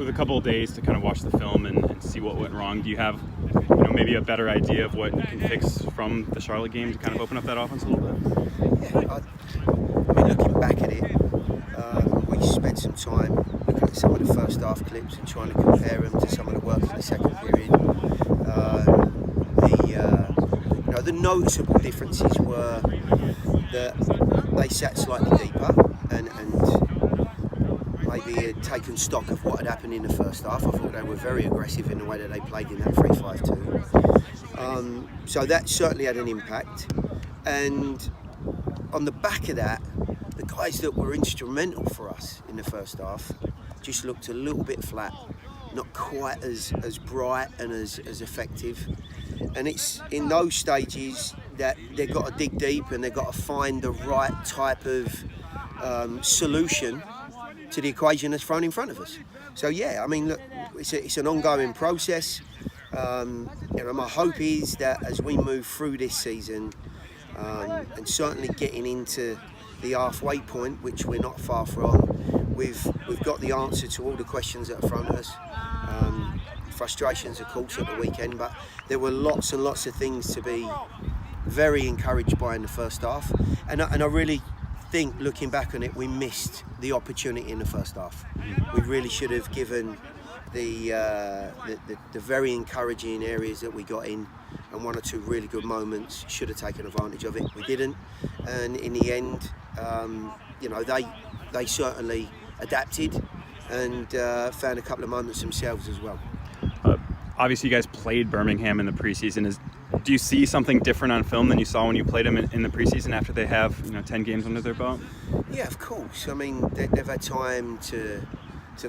with a couple of days to kind of watch the film and see what went wrong, do you have maybe a better idea of what you can fix from the Charlotte game to kind of open up that offense a little bit? Yeah, I mean, looking back at it, we spent some time looking at some of the first half clips and trying to compare them to some of the work in the second period. The noticeable differences were that they sat slightly deeper and maybe had taken stock of what had happened in the first half. I thought they were very aggressive in the way that they played in that 3-5-2. So that certainly had an impact. And on the back of that, the guys that were instrumental for us in the first half just looked a little bit flat, not quite as bright and as effective. And it's in those stages that they've got to dig deep and they've got to find the right type of solution to the equation that's thrown in front of us. So yeah, I mean, look, it's an ongoing process. My hope is that as we move through this season, and certainly getting into the halfway point, which we're not far from, we've got the answer to all the questions that are thrown at us. Frustrations, of course, at the weekend, but there were lots and lots of things to be very encouraged by in the first half. And I really think, looking back on it, we missed the opportunity in the first half. We really should have given the very encouraging areas that we got in, and one or two really good moments, should have taken advantage of it. We didn't, and in the end, they certainly adapted and found a couple of moments themselves as well. Obviously, you guys played Birmingham in the preseason. Do you see something different on film than you saw when you played them in the preseason after they have 10 games under their belt? Yeah, of course. I mean, they've had time to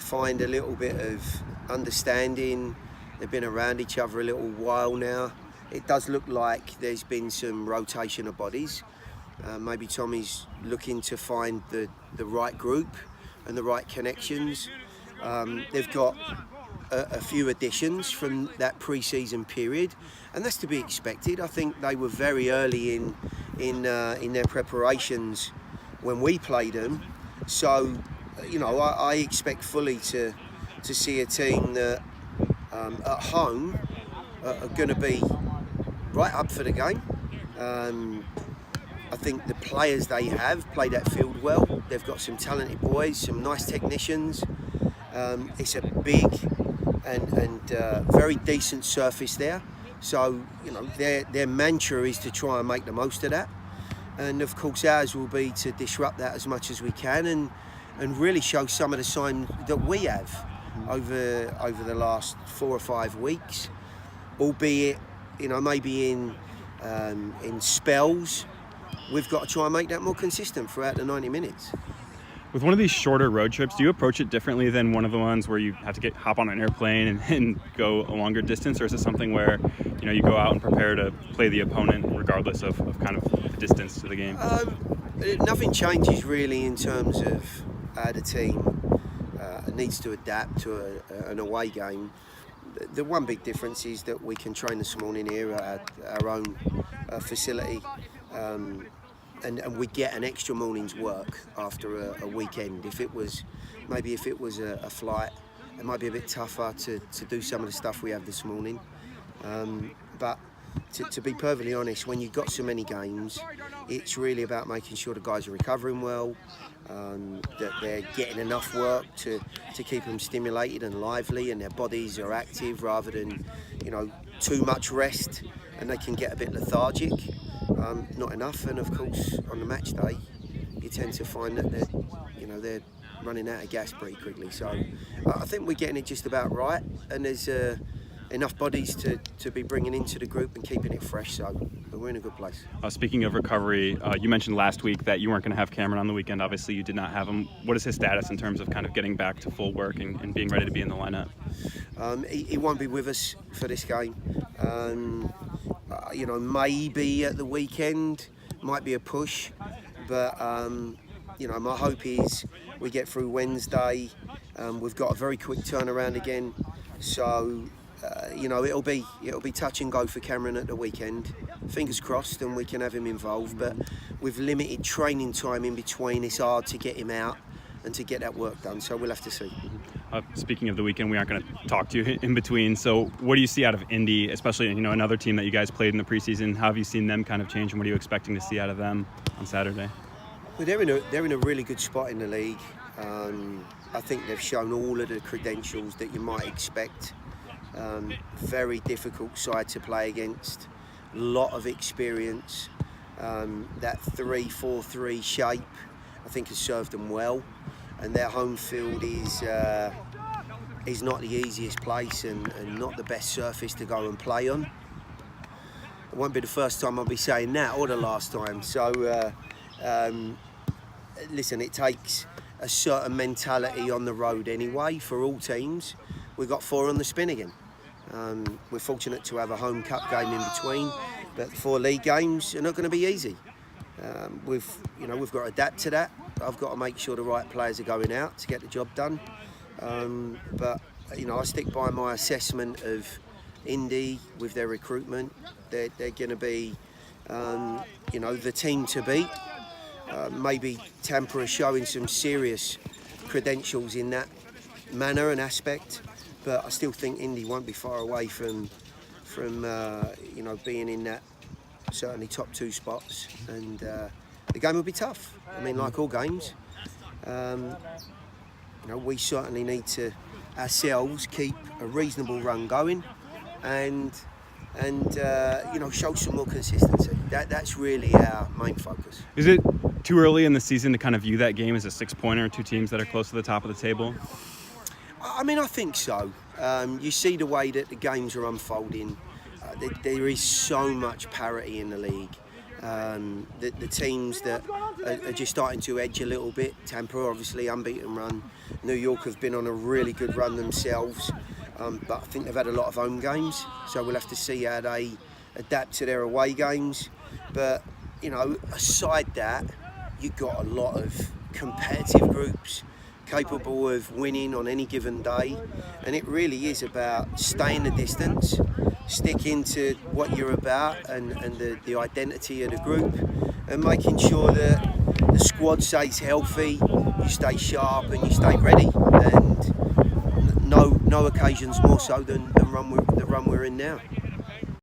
find a little bit of understanding. They've been around each other a little while now. It does look like there's been some rotation of bodies. Maybe Tommy's looking to find the right group and the right connections. They've got a few additions from that pre-season period, and that's to be expected. I think they were very early in their preparations when we played them, so I expect fully to see a team that at home are going to be right up for the game. I think the players they have play that field well. They've got some talented boys, some nice technicians. It's a big and very decent surface there. So, their mantra is to try and make the most of that. And of course ours will be to disrupt that as much as we can and really show some of the signs that we have over the last 4 or 5 weeks, albeit, maybe in spells. We've got to try and make that more consistent throughout the 90 minutes. With one of these shorter road trips, do you approach it differently than one of the ones where you have to hop on an airplane and go a longer distance, or is it something where you go out and prepare to play the opponent regardless of kind of the distance to the game? Nothing changes really in terms of the team needs to adapt to an away game. The one big difference is that we can train this morning here at our own facility. And we get an extra morning's work after a weekend. If it was a flight, it might be a bit tougher to do some of the stuff we have this morning. But to be perfectly honest, when you've got so many games, it's really about making sure the guys are recovering well, that they're getting enough work to keep them stimulated and lively, and their bodies are active rather than too much rest and they can get a bit lethargic. Not enough, and of course on the match day you tend to find that they're running out of gas pretty quickly. So I think we're getting it just about right, and there's enough bodies to be bringing into the group and keeping it fresh, so we're in a good place. Speaking of recovery, you mentioned last week that you weren't going to have Cameron on the weekend. Obviously you did not have him. What is his status in terms of kind of getting back to full work and being ready to be in the lineup? He won't be with us for this game. Maybe at the weekend might be a push, but my hope is we get through Wednesday. We've got a very quick turnaround again, so it'll be touch and go for Cameron at the weekend. Fingers crossed, and we can have him involved. But with limited training time in between, it's hard to get him out and to get that work done. So we'll have to see. Speaking of the weekend, we aren't going to talk to you in between. So what do you see out of Indy, especially another team that you guys played in the preseason? How have you seen them kind of change, and what are you expecting to see out of them on Saturday? Well, they're in a really good spot in the league. I think they've shown all of the credentials that you might expect. Very difficult side to play against. A lot of experience. That 3-4-3 shape, I think, has served them well. And their home field is not the easiest place and not the best surface to go and play on. It won't be the first time I'll be saying that, or the last time. So, listen, it takes a certain mentality on the road anyway for all teams. We've got 4 on the spin again. We're fortunate to have a home cup game in between, but 4 league games are not going to be easy. We've got to adapt to that. I've got to make sure the right players are going out to get the job done. But I stick by my assessment of Indy with their recruitment. They're going to be, the team to beat. Maybe Tampa is showing some serious credentials in that manner and aspect, but I still think Indy won't be far away from being in that certainly top 2 spots, and the game will be tough. I mean, like all games, we certainly need to ourselves keep a reasonable run going, and show some more consistency. That's really our main focus. Is it too early in the season to kind of view that game as a 6-pointer, 2 teams that are close to the top of the table? I mean, I think so. You see the way that the games are unfolding. There is so much parity in the league. The teams that are just starting to edge a little bit. Tampa, obviously, unbeaten run. New York have been on a really good run themselves. But I think they've had a lot of home games. So we'll have to see how they adapt to their away games. But, aside that, you've got a lot of competitive groups capable of winning on any given day, and it really is about staying the distance, sticking to what you're about and the identity of the group, and making sure that the squad stays healthy, you stay sharp and you stay ready, and no occasions more so than the run we're in now.